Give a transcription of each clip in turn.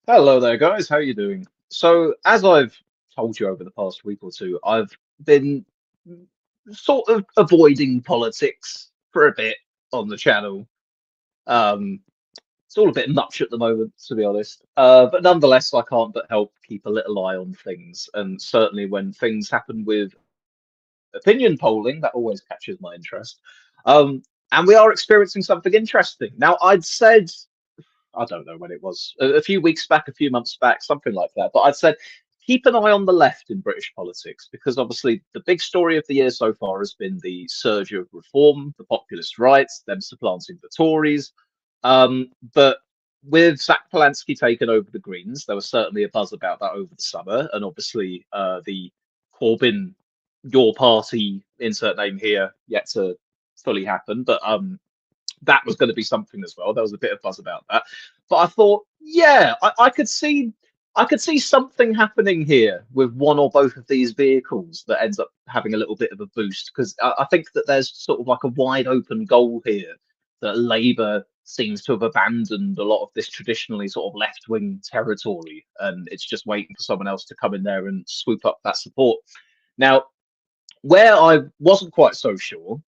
Hello there, guys. How you doing? So, as I've told you over the past week or two, I've been sort of avoiding politics for a bit on the channel. Um, it's all a bit much at the moment, to be honest. But nonetheless, I can't but help keep a little eye on things. And certainly when things happen with opinion polling, that always catches my interest. Um, and we are experiencing something interesting. Now, I'd said I don't know when it was, a few weeks back, a few months back, something like that. But I'd said keep an eye on the left in British politics because obviously the big story of the year so far has been the surge of reform, the populist right, them supplanting the Tories. But with Zach Polanski taking over the Greens, there was certainly a buzz about that over the summer, and obviously the Corbyn, your party, insert name here, yet to fully happen. But that was going to be something as well. There was a bit of buzz about that, but I thought, yeah, I could see something happening here with one or both of these vehicles that ends up having a little bit of a boost because I think that there's sort of like a wide open goal here that Labour seems to have abandoned a lot of this traditionally sort of left wing territory, and it's just waiting for someone else to come in there and swoop up that support. Now, where I wasn't quite so sure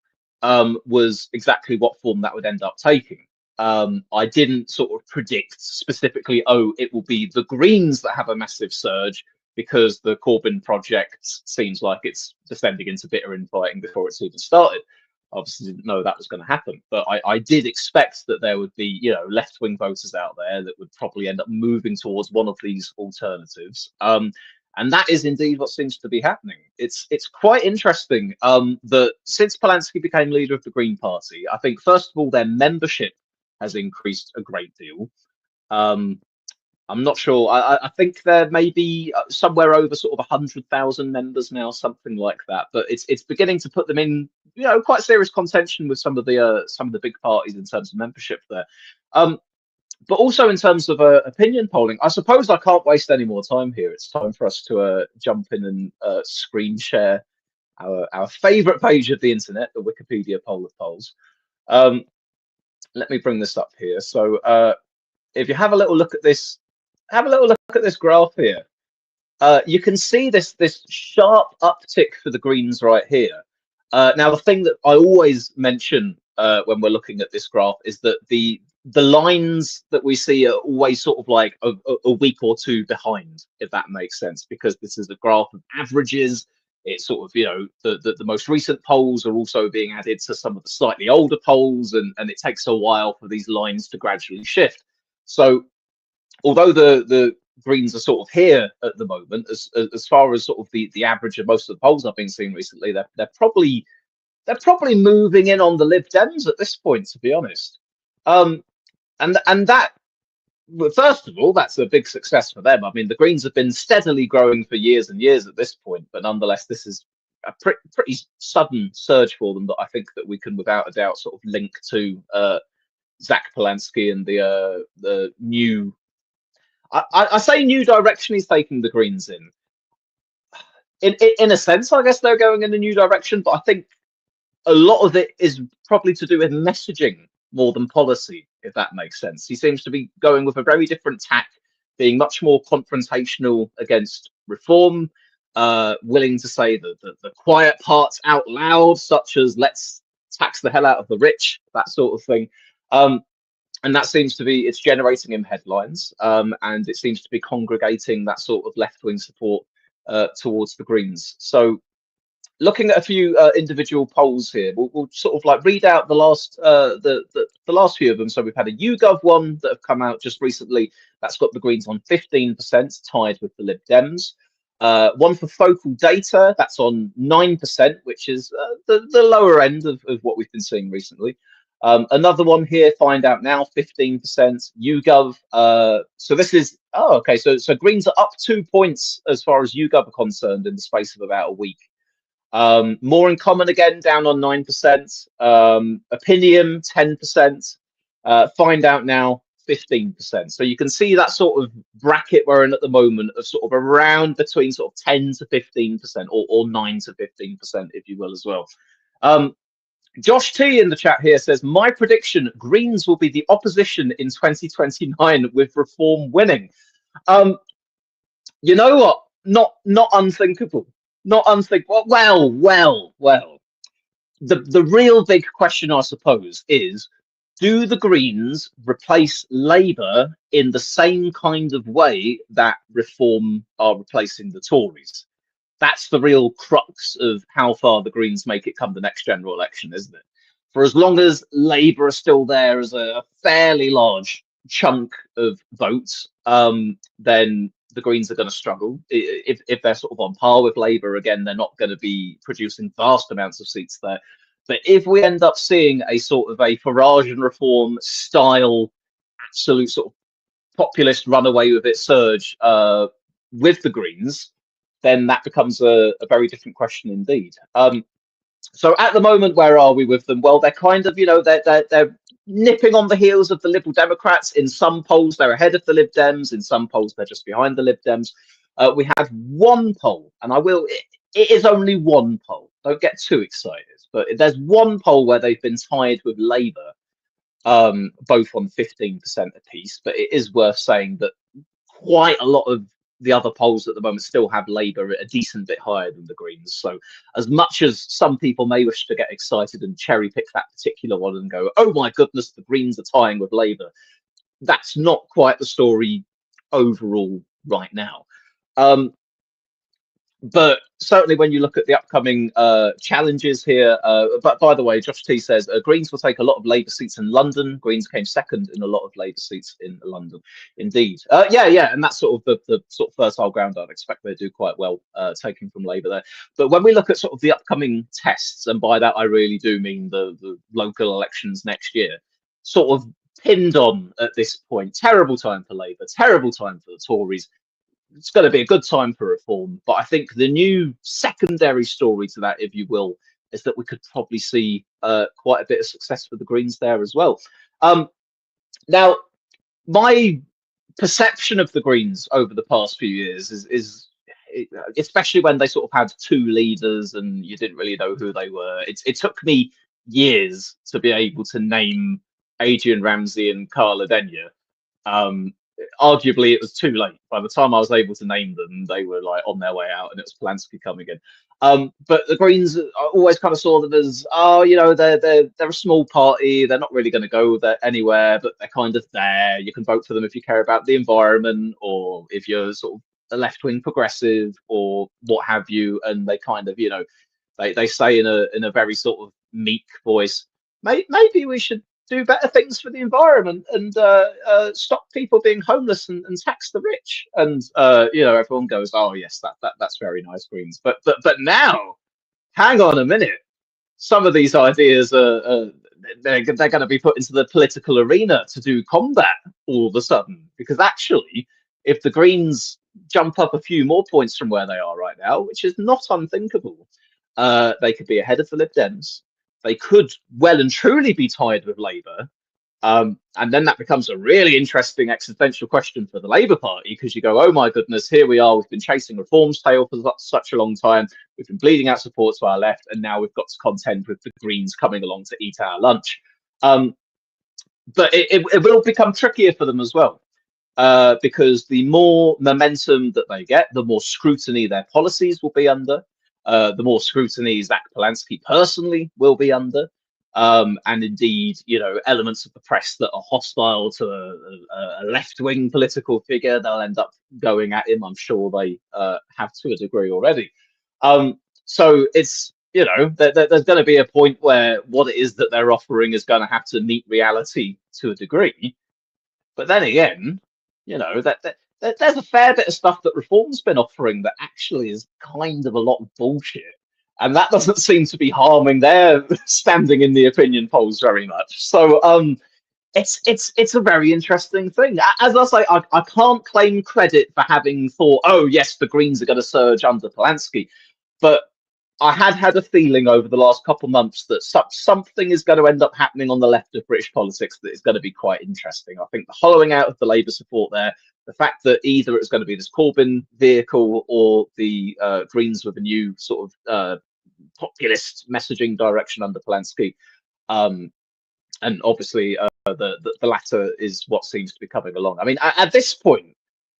was exactly what form that would end up taking. I didn't sort of predict specifically, oh, it will be the Greens that have a massive surge because the Corbyn project seems like it's descending into bitter infighting before it's even started. Obviously, didn't know that was going to happen, but I did expect that there would be, left-wing voters out there that would probably end up moving towards one of these alternatives. And that is indeed what seems to be happening. It's quite interesting that since Polanski became leader of the Green Party, I think first of all their membership has increased a great deal. Um, I'm not sure. I think there may be somewhere over sort of 100,000 members now, something like that. But it's beginning to put them in, quite serious contention with some of the big parties in terms of membership there. Um, but also in terms of opinion polling, I suppose I can't waste any more time here. It's time for us to jump in and screen share our favourite page of the internet, the Wikipedia poll of polls. Um, Let me bring this up here. So if you have a little look at this, have a little look at this graph here. You can see this sharp uptick for the Greens right here. Now, the thing that I always mention when we're looking at this graph is that the lines that we see are always sort of like a week or two behind, if that makes sense, because this is a graph of averages. It's sort of, the most recent polls are also being added to some of the slightly older polls, and it takes a while for these lines to gradually shift. So although the Greens are sort of here at the moment, as far as sort of the average of most of the polls I've been seeing recently, they're probably moving in on the Lib Dems at this point, to be honest. Um, and that, well, first of all, that's a big success for them. I mean, the Greens have been steadily growing for years and years at this point, but nonetheless, this is a pretty sudden surge for them that I think that we can, without a doubt, sort of link to Zach Polanski and the new. I say new direction he's taking the Greens in. In a sense, I guess they're going in a new direction, but I think a lot of it is probably to do with messaging more than policy, if that makes sense. He seems to be going with a very different tack, being much more confrontational against reform, willing to say the quiet parts out loud, such as let's tax the hell out of the rich, that sort of thing. And that seems to be, it's generating him headlines, and it seems to be congregating that sort of left-wing support towards the Greens. So looking at a few individual polls here, we'll sort of like read out the last the last few of them. So we've had a YouGov one that have come out just recently. That's got the Greens on 15%, tied with the Lib Dems. One for Focal Data, that's on 9%, which is the lower end of what we've been seeing recently. Another one here, Find Out Now, 15%. YouGov. So this is, oh, okay. So Greens are up 2 points as far as YouGov are concerned in the space of about a week. More in Common again, down on 9%. Opinion, 10%. Find Out Now, 15%. So you can see that sort of bracket we're in at the moment of sort of around between sort of 10 to 15% or 9 to 15%, if you will, as well. Josh T in the chat here says, my prediction, Greens will be the opposition in 2029 with Reform winning. Um, you know what? Not unthinkable. Not unthinkable. Well. The real big question, I suppose, is do the Greens replace Labour in the same kind of way that Reform are replacing the Tories? That's the real crux of how far the Greens make it come the next general election, isn't it? For as long as Labour are still there as a fairly large chunk of votes, then the Greens are going to struggle. If they're sort of on par with Labour again, they're not going to be producing vast amounts of seats there. But if we end up seeing a sort of a Farage and Reform style, absolute sort of populist runaway with it surge with the Greens, then that becomes a very different question indeed. So at the moment, where are we with them? Well, they're kind of, they're nipping on the heels of the Liberal Democrats. In some polls, they're ahead of the Lib Dems. In some polls, they're just behind the Lib Dems. We have one poll, and it is only one poll. Don't get too excited. But there's one poll where they've been tied with Labour, both on 15% apiece. But it is worth saying that quite a lot of the other polls at the moment still have Labour a decent bit higher than the Greens. So as much as some people may wish to get excited and cherry pick that particular one and go, oh my goodness, the Greens are tying with Labour, that's not quite the story overall right now. But certainly when you look at the upcoming challenges here, but by the way, Josh T says Greens will take a lot of Labour seats in London. Greens came second in a lot of Labour seats in London. Indeed. Yeah. And that's sort of the sort of fertile ground I'd expect they do quite well taking from Labour there. But when we look at sort of the upcoming tests, and by that I really do mean the local elections next year, sort of pinned on at this point, terrible time for Labour, terrible time for the Tories. It's going to be a good time for Reform. But I think the new secondary story to that, if you will, is that we could probably see quite a bit of success for the Greens there as well. Now, my perception of the Greens over the past few years is especially when they sort of had two leaders and you didn't really know who they were. It took me years to be able to name Adrian Ramsey and Carla Denyer. Arguably it was too late. By the time I was able to name them, they were like on their way out and it was Polanski coming in. But the Greens, I always kind of saw them as, they're a small party. They're not really going to go there anywhere, but they're kind of there. You can vote for them if you care about the environment or if you're sort of a left-wing progressive or what have you. And they kind of, they say in a very sort of meek voice, maybe we should do better things for the environment and stop people being homeless and tax the rich. And everyone goes, oh yes, that's very nice, Greens. But now, hang on a minute. Some of these ideas are they're going to be put into the political arena to do combat all of a sudden. Because actually, if the Greens jump up a few more points from where they are right now, which is not unthinkable, they could be ahead of the Lib Dems. They could well and truly be tied with Labour. And then that becomes a really interesting existential question for the Labour Party, because you go, oh my goodness, here we are. We've been chasing Reform's tail for such a long time. We've been bleeding out support to our left. And now we've got to contend with the Greens coming along to eat our lunch. But it will become trickier for them as well. Because the more momentum that they get, the more scrutiny their policies will be under. The more scrutiny Zach Polanski personally will be under. And indeed, elements of the press that are hostile to a left-wing political figure, they'll end up going at him. I'm sure they have to a degree already. So it's, there's going to be a point where what it is that they're offering is going to have to meet reality to a degree. But then again, there's a fair bit of stuff that Reform's been offering that actually is kind of a lot of bullshit. And that doesn't seem to be harming their standing in the opinion polls very much. So it's a very interesting thing. As I say, I can't claim credit for having thought, oh, yes, the Greens are going to surge under Polanski. But I had a feeling over the last couple of months that something is going to end up happening on the left of British politics that is going to be quite interesting. I think the hollowing out of the Labour support there, the fact that either it's going to be this Corbyn vehicle or the Greens with a new sort of populist messaging direction under Polanski, and obviously the latter is what seems to be coming along. I mean, at this point,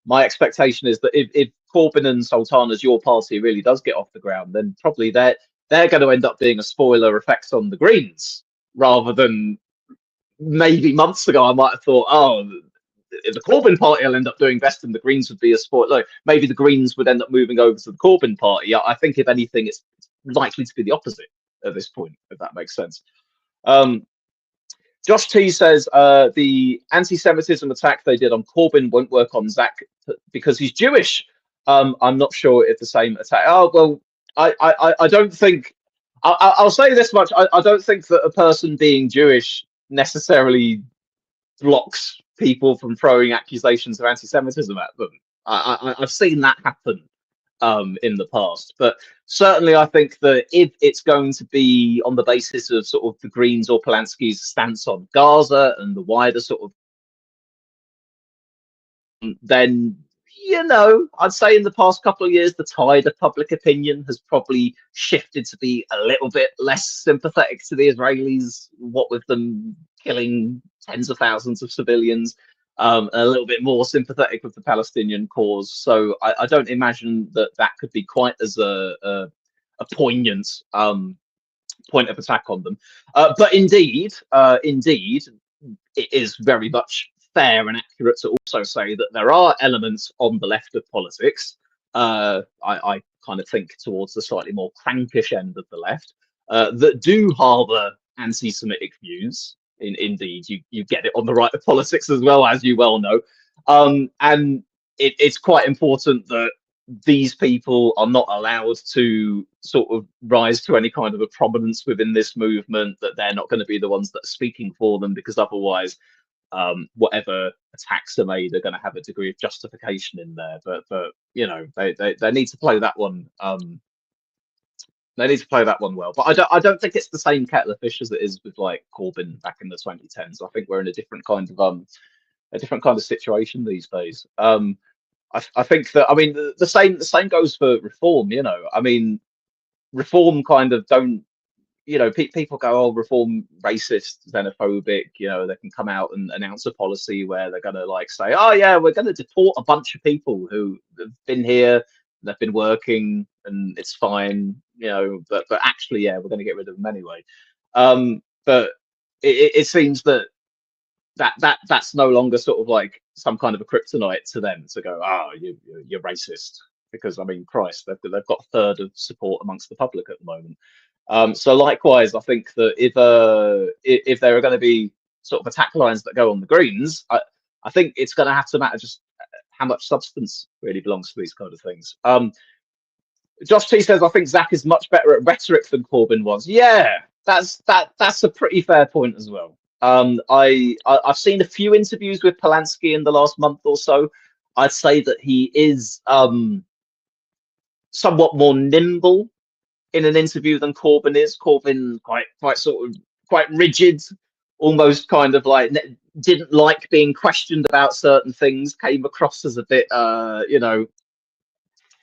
my expectation is that if Corbyn and Sultana's Your Party really does get off the ground, then probably they're going to end up being a spoiler effect on the Greens, rather than maybe months ago I might have thought, oh, the Corbyn party will end up doing best, and the Greens would be a sport. Like maybe the Greens would end up moving over to the Corbyn party. I think if anything, it's likely to be the opposite at this point, if that makes sense. Um, Josh T says the anti-Semitism attack they did on Corbyn won't work on Zach because he's Jewish. I'm not sure if the same attack. Oh well, I don't think. I'll say this much: I don't think that a person being Jewish necessarily blocks people from throwing accusations of anti-Semitism at them. I've seen that happen in the past, but certainly I think that if it's going to be on the basis of sort of the Greens or Polanski's stance on Gaza and the wider sort of, then I'd say in the past couple of years the tide of public opinion has probably shifted to be a little bit less sympathetic to the Israelis, what with them killing tens of thousands of civilians, a little bit more sympathetic with the Palestinian cause. So I don't imagine that that could be quite as a poignant point of attack on them. But indeed, it is very much fair and accurate to also say that there are elements on the left of politics. I kind of think towards the slightly more crankish end of the left that do harbour anti-Semitic views. Indeed, you get it on the right of politics as well, as you well know. And it's quite important that these people are not allowed to sort of rise to any kind of a prominence within this movement, that they're not going to be the ones that are speaking for them, because otherwise whatever attacks are made are going to have a degree of justification in there. But they need to play that one. They need to play that one well. But I don't think it's the same kettle of fish as it is with like Corbyn back in the 2010s. I think we're in a different kind of situation these days. I think that, I mean, the same goes for reform. I mean, reform kind of don't. People go, oh, reform racist, xenophobic. They can come out and announce a policy where they're going to like say, oh yeah, we're going to deport a bunch of people who have been here, they've been working, and it's fine. But actually, yeah, we're going to get rid of them anyway. But it seems that's no longer sort of like some kind of a kryptonite to them to go, you're racist, because I mean, Christ, they've got a third of support amongst the public at the moment. So likewise, I think that if there are going to be sort of attack lines that go on the Greens, I think it's going to have to matter just how much substance really belongs to these kind of things. Josh T says, I think Zach is much better at rhetoric than Corbyn was. Yeah, that's a pretty fair point as well. I've seen a few interviews with Polanski in the last month or so. I'd say that he is somewhat more nimble in an interview than Corbyn is. Corbyn quite sort of quite rigid, almost kind of like didn't like being questioned about certain things, came across as a bit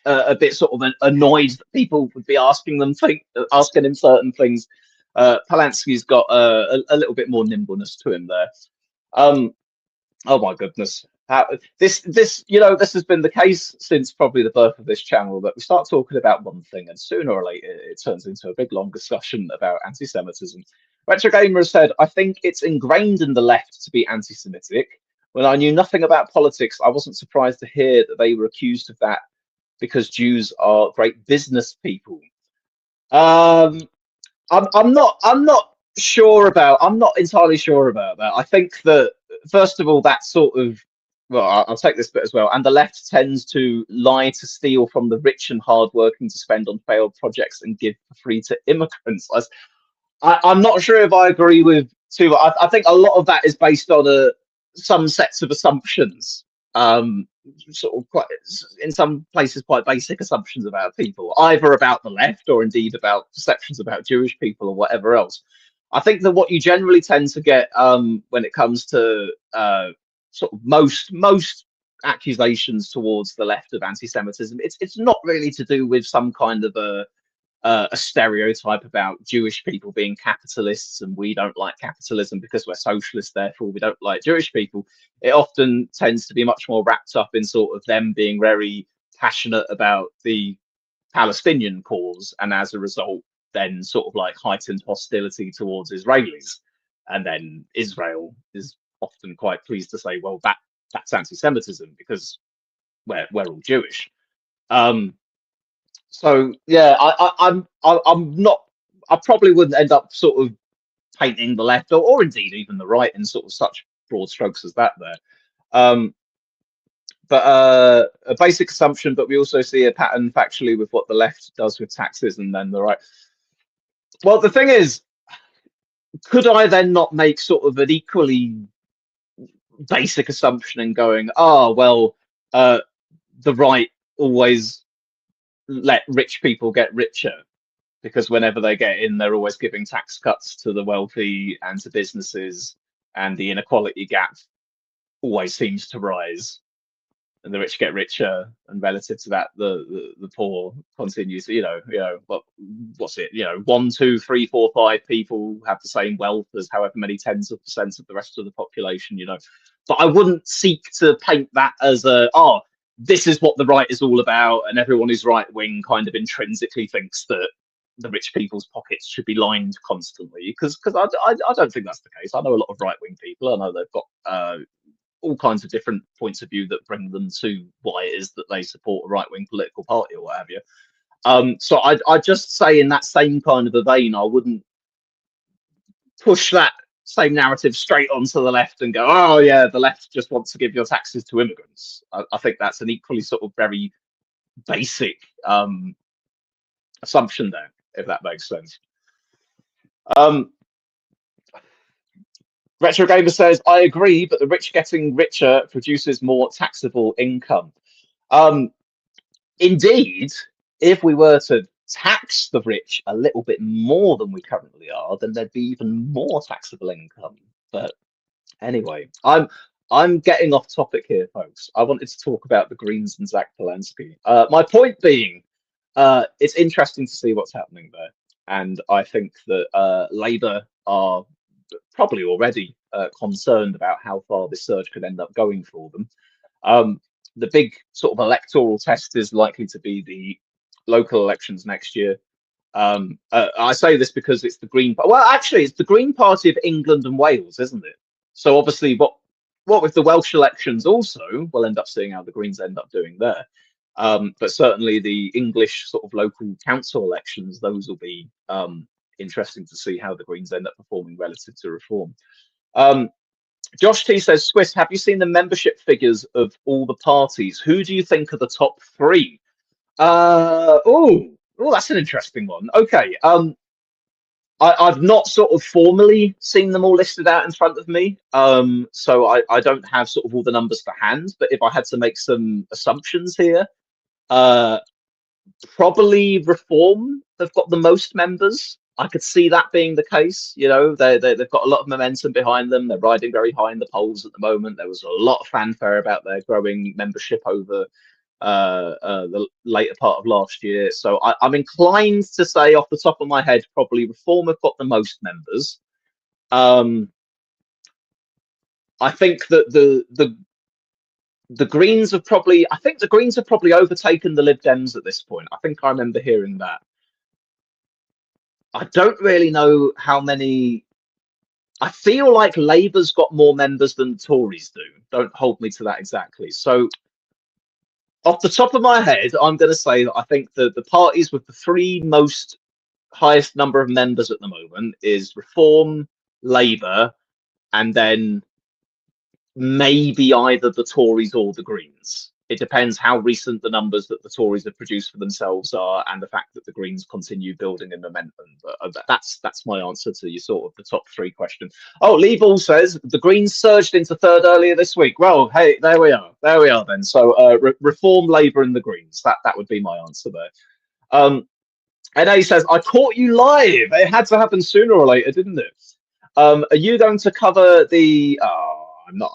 a bit sort of annoyed that people would be asking him certain things. Polanski's got a little bit more nimbleness to him there. Oh my goodness. This has been the case since probably the birth of this channel, that we start talking about one thing and sooner or later it turns into a big long discussion about anti-Semitism. Retro Gamer has said, I think it's ingrained in the left to be anti-Semitic. When I knew nothing about politics, I wasn't surprised to hear that they were accused of that because Jews are great business people. I'm not entirely sure about that. I think that, first of all, that's sort of, well, I'll take this bit as well. And the left tends to lie to steal from the rich and hardworking to spend on failed projects and give for free to immigrants. I'm not sure if I agree with too. I think a lot of that is based on some sets of assumptions, sort of quite, in some places, quite basic assumptions about people, either about the left or indeed about perceptions about Jewish people or whatever else. I think that what you generally tend to get when it comes to sort of most accusations towards the left of anti-Semitism, it's not really to do with some kind of a a stereotype about Jewish people being capitalists and we don't like capitalism because we're socialists, therefore we don't like Jewish people. It often tends to be much more wrapped up in sort of them being very passionate about the Palestinian cause, and as a result, then sort of like heightened hostility towards Israelis. And then Israel is often quite pleased to say, well, that's anti-Semitism because we're all Jewish. Um, so yeah, I'm not. I probably wouldn't end up sort of painting the left or indeed even the right in sort of such broad strokes as that there. Um, but a basic assumption, but we also see a pattern factually with what the left does with taxes and then the right. Well, the thing is, could I then not make sort of an equally basic assumption and going, oh, well, the right always let rich people get richer because whenever they get in, they're always giving tax cuts to the wealthy and to businesses, and the inequality gap always seems to rise. And the rich get richer, and relative to that, the poor continues. What's it? 1, 2, 3, 4, 5 people have the same wealth as however many tens of percent of the rest of the population. But I wouldn't seek to paint that as this is what the right is all about, and everyone who's right wing kind of intrinsically thinks that the rich people's pockets should be lined constantly. Because I don't think that's the case. I know a lot of right wing people. I know they've got all kinds of different points of view that bring them to why it is that they support a right-wing political party or what have you. So I'd just say in that same kind of a vein, I wouldn't push that same narrative straight onto the left and go, oh yeah, the left just wants to give your taxes to immigrants. I think that's an equally sort of very basic assumption there, if that makes sense. Retro Gamer says, I agree, but the rich getting richer produces more taxable income. Indeed, if we were to tax the rich a little bit more than we currently are, then there'd be even more taxable income. But anyway, I'm getting off topic here, folks. I wanted to talk about the Greens and Zach Polanski. My point being, it's interesting to see what's happening there. And I think that Labour are probably already concerned about how far this surge could end up going for them. The big sort of electoral test is likely to be the local elections next year. I say this because it's the Green. Well, actually, it's the Green Party of England and Wales, isn't it? So obviously, what with the Welsh elections also, we'll end up seeing how the Greens end up doing there. But certainly the English sort of local council elections, those will be interesting to see how the Greens end up performing relative to Reform. Josh T says, Swiss, have you seen the membership figures of all the parties? Who do you think are the top 3? Oh, that's an interesting one. Okay. I've not sort of formally seen them all listed out in front of me. So I don't have sort of all the numbers to hand, but if I had to make some assumptions here, probably Reform have got the most members. I could see that being the case. They've got a lot of momentum behind them. They're riding very high in the polls at the moment. There was a lot of fanfare about their growing membership over the later part of last year. So I'm inclined to say off the top of my head, probably Reform have got the most members. I think that the Greens have probably, overtaken the Lib Dems at this point. I think I remember hearing that. I don't really know how many. I feel like Labour's got more members than Tories do. Don't hold me to that exactly. So off the top of my head, I'm going to say that I think the parties with the 3 most highest number of members at the moment is Reform, Labour, and then maybe either the Tories or the Greens. It depends how recent the numbers that the Tories have produced for themselves are, and the fact that the Greens continue building in momentum. But that's my answer to your sort of the top 3 question. Oh, Lee Ball says the Greens surged into 3rd earlier this week. Well, hey, there we are then. So Reform, Labour, and the Greens. That would be my answer there. And he says, I caught you live. It had to happen sooner or later, didn't it? Are you going to cover the? I'm not.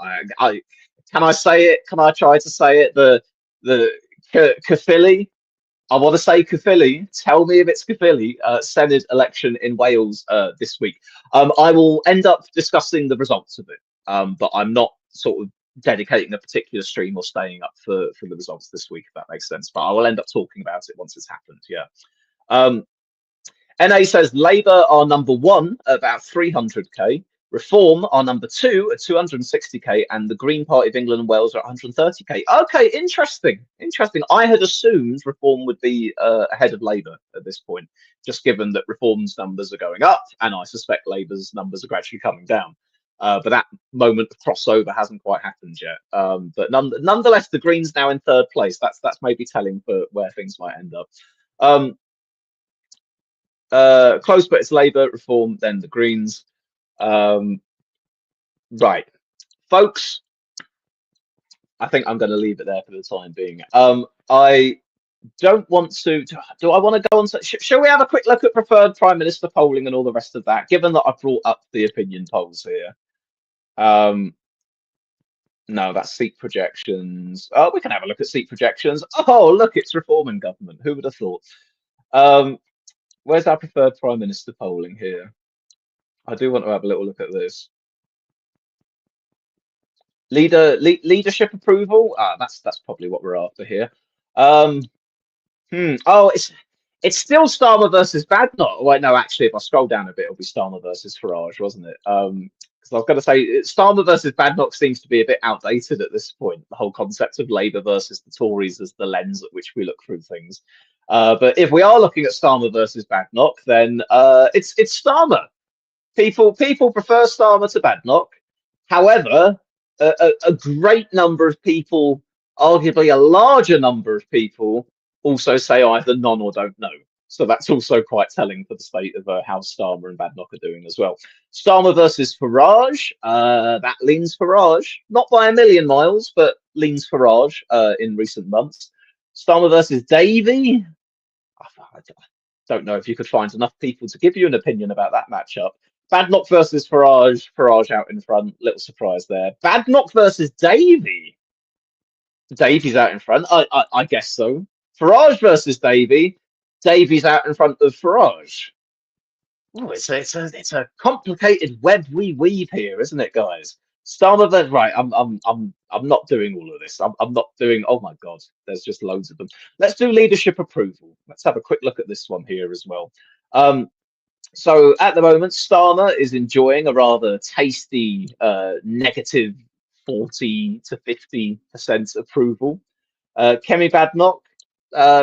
Can I say it? Can I try to say it? The Caerphilly I want to say Caerphilly. Tell me if it's Caerphilly. Senedd election in Wales this week. I will end up discussing the results of it, but I'm not sort of dedicating a particular stream or staying up for the results this week, if that makes sense. But I will end up talking about it once it's happened. Yeah. Um, NA says Labour are number one at about 300k. Reform are number two at 260k, and the Green Party of England and Wales are 130k. Okay, interesting. Interesting. I had assumed Reform would be ahead of Labour at this point, just given that Reform's numbers are going up, and I suspect Labour's numbers are gradually coming down. But that moment of crossover hasn't quite happened yet. But nonetheless, the Greens now in third place. That's maybe telling for where things might end up. Close, but it's Labour, Reform, then the Greens. Right, folks, I think I'm going to leave it there for the time being. I don't want to. Do I want to go on? Shall we have a quick look at preferred Prime Minister polling and all the rest of that? Given that I brought up the opinion polls here. No, that's seat projections. Oh, we can have a look at seat projections. Oh, look, it's Reform in government. Who would have thought? Where's our preferred Prime Minister polling here? I do want to have a little look at this. Leadership approval. That's probably what we're after here. Oh, it's still Starmer versus Badnock. Wait, no, actually, if I scroll down a bit, it'll be Starmer versus Farage, wasn't it? Because I was going to say Starmer versus Badnock seems to be a bit outdated at this point. The whole concept of Labour versus the Tories as the lens at which we look through things. But if we are looking at Starmer versus Badnock, then it's Starmer. People prefer Starmer to Badnock. However, a great number of people, arguably a larger number of people, also say either none or don't know. So that's also quite telling for the state of how Starmer and Badnock are doing as well. Starmer versus Farage, that leans Farage, not by a million miles, but leans Farage in recent months. Starmer versus Davey, I don't know if you could find enough people to give you an opinion about that matchup. Badnock versus Farage, Farage out in front, little surprise there. Badnock versus Davey, Davey's out in front, I guess so. Farage versus Davey, Davey's out in front of Farage. Oh, it's a complicated web we weave here, isn't it, guys? Starmer versus right. I'm not doing all of this. I'm not doing. Oh my God, there's just loads of them. Let's do leadership approval. Let's have a quick look at this one here as well. So at the moment, Starmer is enjoying a rather tasty negative 40 to 50% approval. Kemi Badnock,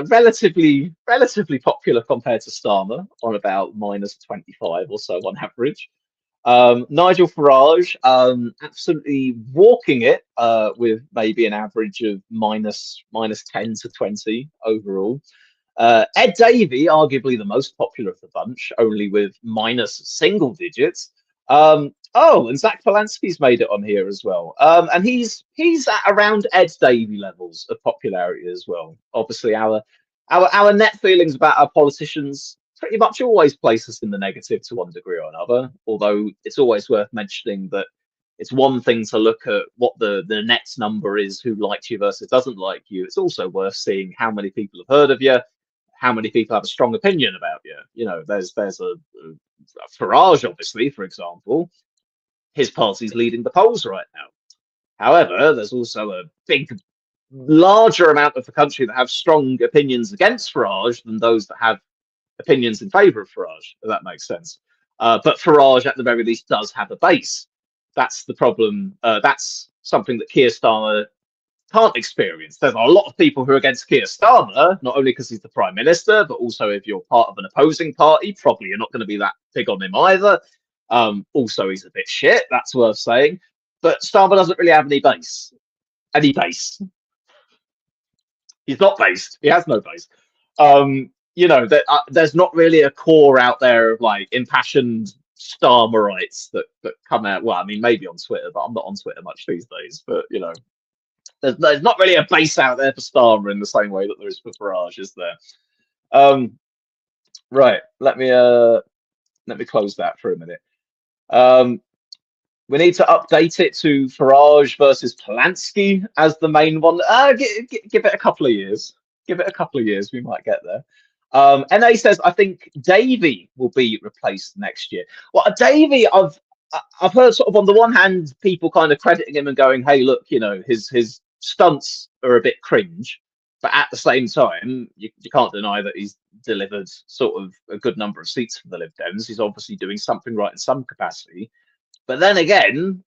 relatively popular compared to Starmer, on about minus 25 or so on average. Nigel Farage, absolutely walking it with maybe an average of minus 10 to 20 overall. Ed Davey, arguably the most popular of the bunch, only with minus single digits. And Zach Polanski's made it on here as well. And he's at around Ed Davey levels of popularity as well. Obviously, our net feelings about our politicians pretty much always place us in the negative to one degree or another. Although it's always worth mentioning that it's one thing to look at what the net number is, who likes you versus doesn't like you. It's also worth seeing how many people have heard of you, how many people have a strong opinion about you. You know, there's a Farage, obviously, for example. His party's leading the polls right now. However, there's also a larger amount of the country that have strong opinions against Farage than those that have opinions in favour of Farage, if that makes sense. But Farage, at the very least, does have a base. That's the problem. That's something that Keir Starmer can't experience. There's a lot of people who are against Keir Starmer, not only because he's the Prime Minister, but also if you're part of an opposing party, probably you're not going to be that big on him either. Also, he's a bit shit, that's worth saying. But Starmer doesn't really have any base. He's not based. He has no base. You know, there's not really a core out there of like impassioned Starmerites that come out. Well, I mean, maybe on Twitter, but I'm not on Twitter much these days. But you know, there's not really a base out there for Starmer in the same way that there is for Farage, is there? Right. Let me close that for a minute. We need to update it to Farage versus Polanski as the main one. Give it a couple of years. Give it a couple of years, we might get there. NA says, I think Davey will be replaced next year. Well, Davey, I've heard sort of on the one hand people kind of crediting him and going, hey, look, you know, his stunts are a bit cringe, but at the same time, you can't deny that he's delivered sort of a good number of seats for the Lib Dems. He's obviously doing something right in some capacity. But then again,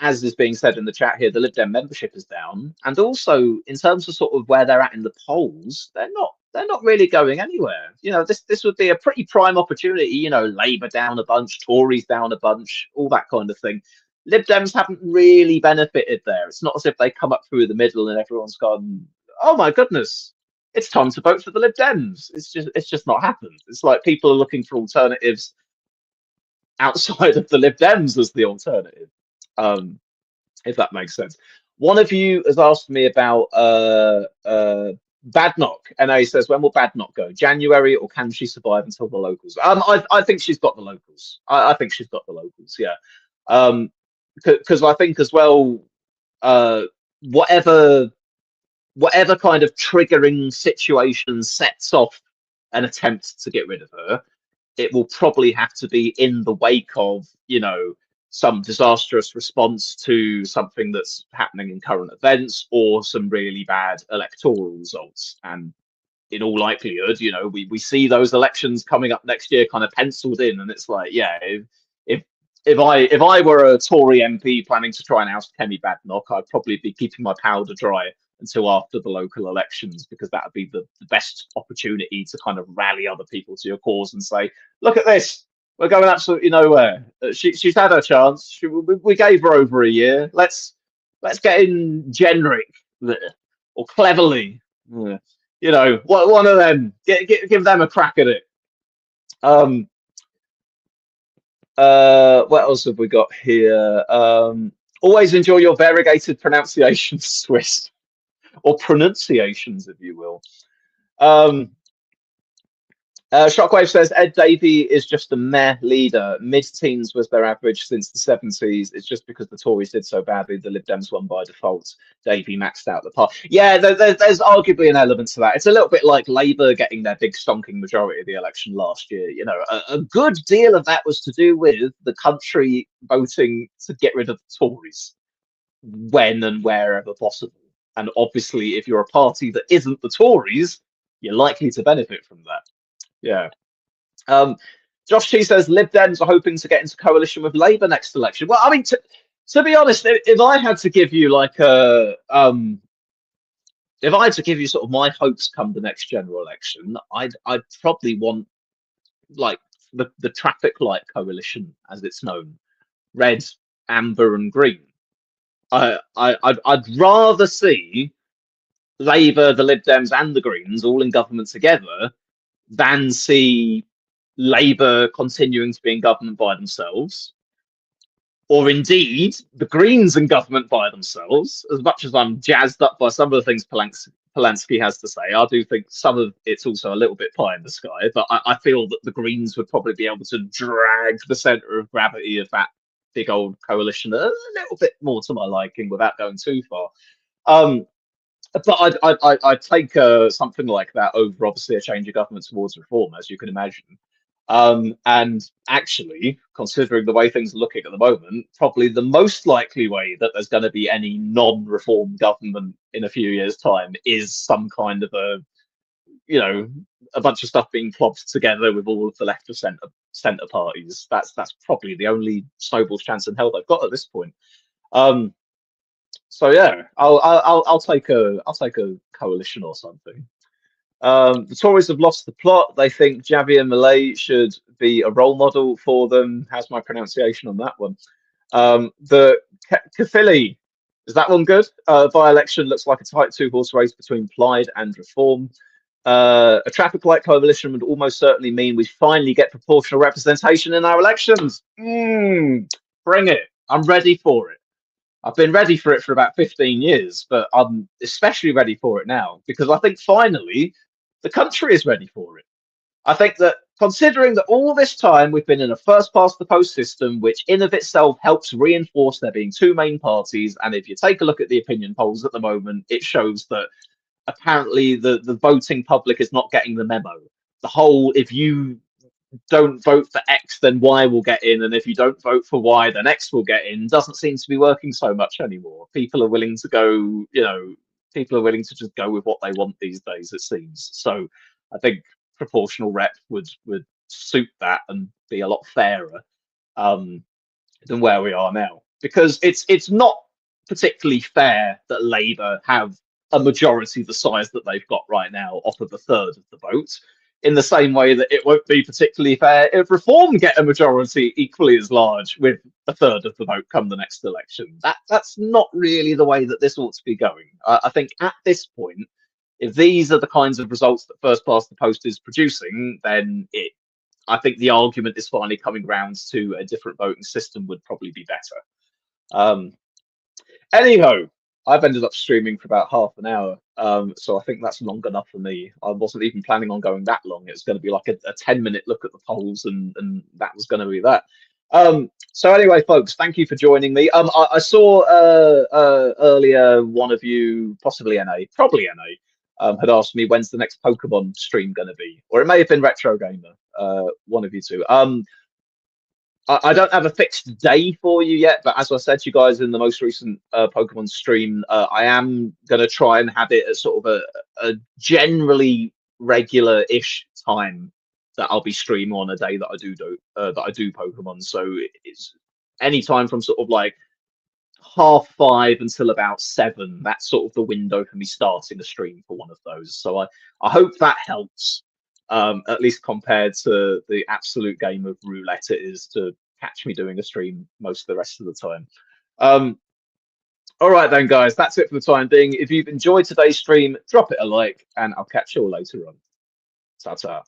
as is being said in the chat here, the Lib Dem membership is down, and also in terms of sort of where they're at in the polls, they're not really going anywhere. You know, this would be a pretty prime opportunity. You know, Labour down a bunch, Tories down a bunch, all that kind of thing. Lib Dems haven't really benefited there. It's not as if they come up through the middle and everyone's gone, oh my goodness, it's time to vote for the Lib Dems. It's just not happened. It's like people are looking for alternatives outside of the Lib Dems as the alternative. If that makes sense. One of you has asked me about Badnock, and he says, when will Badnock go? January, or can she survive until the locals? I think she's got the locals. I think she's got the locals. Yeah, because I think as well, whatever kind of triggering situation sets off an attempt to get rid of her, it will probably have to be in the wake of, you know, some disastrous response to something that's happening in current events or some really bad electoral results. And in all likelihood, you know, we see those elections coming up next year kind of penciled in, and it's like, yeah, if if I were a Tory MP planning to try and oust Kemi Badnock, I'd probably be keeping my powder dry until after the local elections, because that would be the best opportunity to kind of rally other people to your cause and say, look at this, we're going absolutely nowhere. She's had her chance. We gave her over a year. Let's get in generic or cleverly. You know, one of them. Give them a crack at it. What else have we got here? Always enjoy your variegated pronunciations, Swiss, or pronunciations, if you will. Shockwave says Ed Davey is just a meh leader. Mid-teens was their average since the 70s. It's just because the Tories did so badly, the Lib Dems won by default. Davey maxed out the part. Yeah, there's arguably an element to that. It's a little bit like Labour getting their big stonking majority of the election last year. You know, a good deal of that was to do with the country voting to get rid of the Tories when and wherever possible. And obviously, if you're a party that isn't the Tories, you're likely to benefit from that. Yeah. Josh T says Lib Dems are hoping to get into coalition with Labour next election. Well, I mean, to be honest, if I had to give you like if I had to give you sort of my hopes come the next general election, I'd probably want like the traffic light coalition, as it's known, red, amber, and green. I'd rather see Labour, the Lib Dems, and the Greens all in government together than see Labour continuing to be in government by themselves, or indeed the Greens in government by themselves. As much as I'm jazzed up by some of the things Polanski has to say, I do think some of it's also a little bit pie in the sky, but I feel that the Greens would probably be able to drag the centre of gravity of that big old coalition a little bit more to my liking without going too far. But I'd take something like that over, obviously, a change of government towards reform, as you can imagine. And actually, considering the way things are looking at the moment, probably the most likely way that there's going to be any non-reform government in a few years' time is some kind of a bunch of stuff being clobbed together with all of the left of centre parties. That's probably the only snowball's chance in hell they've got at this point. So yeah, I'll take a coalition or something. The Tories have lost the plot. They think Javier Milei should be a role model for them. How's my pronunciation on that one? The Cathilly, is that one good? By-election looks like a tight two-horse race between Plaid and Reform. A traffic light coalition would almost certainly mean we finally get proportional representation in our elections. Bring it. I'm ready for it. I've been ready for it for about 15 years, but I'm especially ready for it now because I think finally the country is ready for it. I think that considering that all this time we've been in a first past the post system, which in of itself helps reinforce there being two main parties. And if you take a look at the opinion polls at the moment, it shows that apparently the voting public is not getting the memo. The whole, if you don't vote for X, then Y will get in, and if you don't vote for Y, then X will get in, doesn't seem to be working so much anymore. People are willing to go, people are willing to just go with what they want these days, it seems. So I think proportional rep would suit that and be a lot fairer. Than where we are now, because it's not particularly fair that Labour have a majority the size that they've got right now off of a third of the vote. In the same way that it won't be particularly fair if Reform get a majority equally as large with a third of the vote come the next election. That's not really the way that this ought to be going. I think at this point, if these are the kinds of results that First Past the Post is producing, then I think the argument is finally coming round to a different voting system would probably be better. Anyhow, I've ended up streaming for about half an hour, so I think that's long enough for me. I wasn't even planning on going that long. It's going to be like a 10-minute look at the polls, and that was going to be that. So anyway, folks, thank you for joining me. I saw earlier one of you, possibly probably NA, had asked me when's the next Pokemon stream going to be, or it may have been Retro Gamer, one of you two. I don't have a fixed day for you yet, but as I said to you guys in the most recent Pokemon stream, I am going to try and have it at sort of a generally regular-ish time that I'll be streaming on a day that I do Pokemon. So it's any time from sort of like 5:30 until about 7. That's sort of the window for me starting a stream for one of those. So I hope that helps. At least compared to the absolute game of roulette it is to catch me doing a stream most of the rest of the time. All right then, guys, that's it for the time being. If you've enjoyed today's stream, drop it a like, and I'll catch you all later on. Ta-ta.